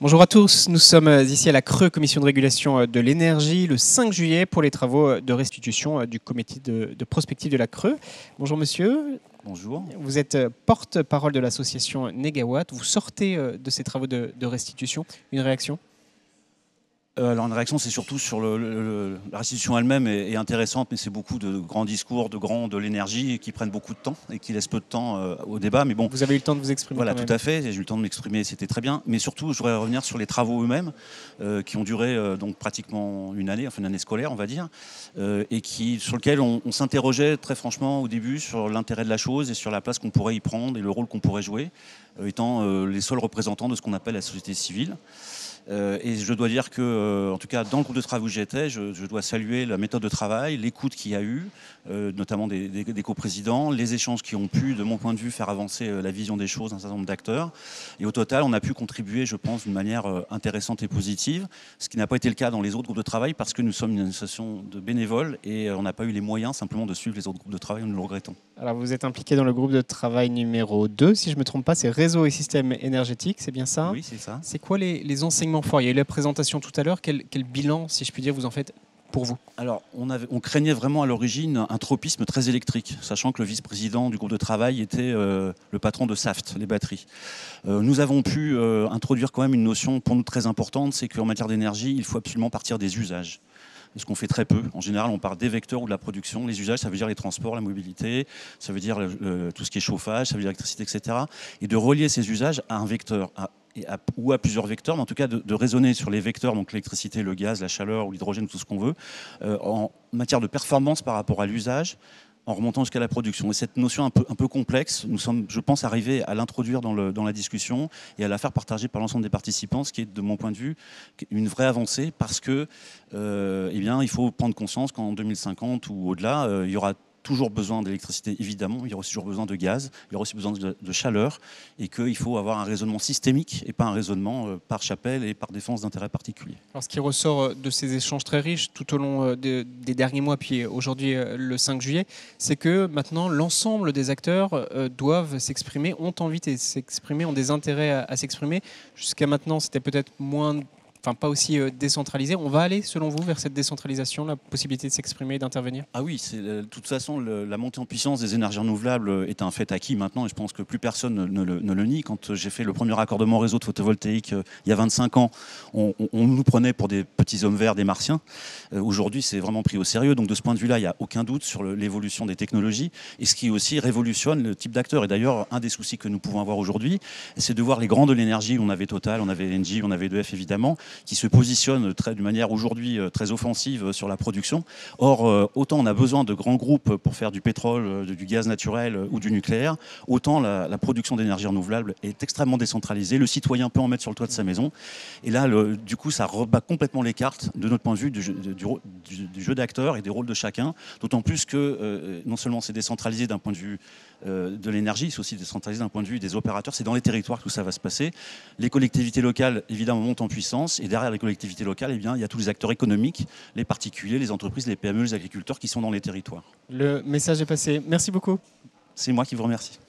Bonjour à tous, nous sommes ici à la Creux, commission de régulation de l'énergie, le 5 juillet pour les travaux de restitution du comité de prospective de la Creux. Bonjour monsieur. Bonjour. Vous êtes porte-parole de l'association Négawatt. Vous sortez de ces travaux de restitution. Une réaction ? Alors une réaction, c'est surtout sur la restitution elle-même est intéressante, mais c'est beaucoup de grands discours, de l'énergie qui prennent beaucoup de temps et qui laissent peu de temps au débat. Mais bon, vous avez eu le temps de vous exprimer. Voilà, quand même. tout à fait. J'ai eu le temps de m'exprimer, c'était très bien. Mais surtout, je voudrais revenir sur les travaux eux-mêmes, qui ont duré donc pratiquement une année scolaire, on va dire, et sur lequel on s'interrogeait très franchement au début sur l'intérêt de la chose et sur la place qu'on pourrait y prendre et le rôle qu'on pourrait jouer, étant les seuls représentants de ce qu'on appelle la société civile. Et je dois dire que, en tout cas, dans le groupe de travail où j'étais, je dois saluer la méthode de travail, l'écoute qu'il y a eu, notamment des coprésidents, les échanges qui ont pu, de mon point de vue, faire avancer la vision des choses d'un certain nombre d'acteurs. Et au total, on a pu contribuer, je pense, d'une manière intéressante et positive, ce qui n'a pas été le cas dans les autres groupes de travail parce que nous sommes une association de bénévoles et on n'a pas eu les moyens simplement de suivre les autres groupes de travail, nous le regrettons. Alors vous êtes impliqué dans le groupe de travail numéro 2, si je ne me trompe pas, c'est réseau et système énergétique, c'est bien ça ? Oui, c'est ça. C'est quoi les enseignements forts ? Il y a eu la présentation tout à l'heure, quel bilan, si je puis dire, vous en faites pour vous ? Alors, on craignait vraiment à l'origine un tropisme très électrique, sachant que le vice-président du groupe de travail était le patron de Saft, les batteries. Nous avons pu introduire quand même une notion pour nous très importante, c'est qu'en matière d'énergie, il faut absolument partir des usages. Ce qu'on fait très peu. En général, on part des vecteurs ou de la production. Les usages, ça veut dire les transports, la mobilité, ça veut dire tout ce qui est chauffage, ça veut dire l'électricité, etc. Et de relier ces usages à un vecteur, ou à plusieurs vecteurs, mais en tout cas de raisonner sur les vecteurs, donc l'électricité, le gaz, la chaleur ou l'hydrogène, tout ce qu'on veut, en matière de performance par rapport à l'usage, en remontant jusqu'à la production. Et cette notion un peu complexe, nous sommes, je pense, arrivés à l'introduire dans la discussion et à la faire partager par l'ensemble des participants, ce qui est, de mon point de vue, une vraie avancée parce que, eh bien, il faut prendre conscience qu'en 2050 ou au-delà, il y aura toujours besoin d'électricité, évidemment, il y aura aussi toujours besoin de gaz, il y aura aussi besoin de chaleur, et qu'il faut avoir un raisonnement systémique et pas un raisonnement par chapelle et par défense d'intérêts particuliers. Alors, ce qui ressort de ces échanges très riches tout au long des derniers mois, puis aujourd'hui le 5 juillet, c'est que maintenant l'ensemble des acteurs doivent s'exprimer, ont envie de s'exprimer, ont des intérêts à s'exprimer. Jusqu'à maintenant, c'était peut-être pas aussi décentralisé. On va aller, selon vous, vers cette décentralisation, la possibilité de s'exprimer, d'intervenir ? Ah oui, de toute façon, la montée en puissance des énergies renouvelables est un fait acquis maintenant et je pense que plus personne ne le nie. Quand j'ai fait le premier raccordement réseau de photovoltaïque il y a 25 ans, on nous prenait pour des petits hommes verts, des martiens. Aujourd'hui, c'est vraiment pris au sérieux. Donc de ce point de vue-là, il n'y a aucun doute sur l'évolution des technologies et ce qui aussi révolutionne le type d'acteurs. Et d'ailleurs, un des soucis que nous pouvons avoir aujourd'hui, c'est de voir les grands de l'énergie. On avait Total, on avait Engie, on avait EDF évidemment, qui se positionnent d'une manière aujourd'hui très offensive sur la production. Or, autant on a besoin de grands groupes pour faire du pétrole, du gaz naturel ou du nucléaire, autant la production d'énergie renouvelable est extrêmement décentralisée. Le citoyen peut en mettre sur le toit de sa maison. Et là, du coup, ça rebat complètement les cartes, de notre point de vue, du jeu d'acteurs et des rôles de chacun. D'autant plus que non seulement c'est décentralisé d'un point de vue de l'énergie, c'est aussi décentralisé d'un point de vue des opérateurs. C'est dans les territoires que tout ça va se passer. Les collectivités locales, évidemment, montent en puissance. Et derrière les collectivités locales, eh bien, il y a tous les acteurs économiques, les particuliers, les entreprises, les PME, les agriculteurs qui sont dans les territoires. Le message est passé. Merci beaucoup. C'est moi qui vous remercie.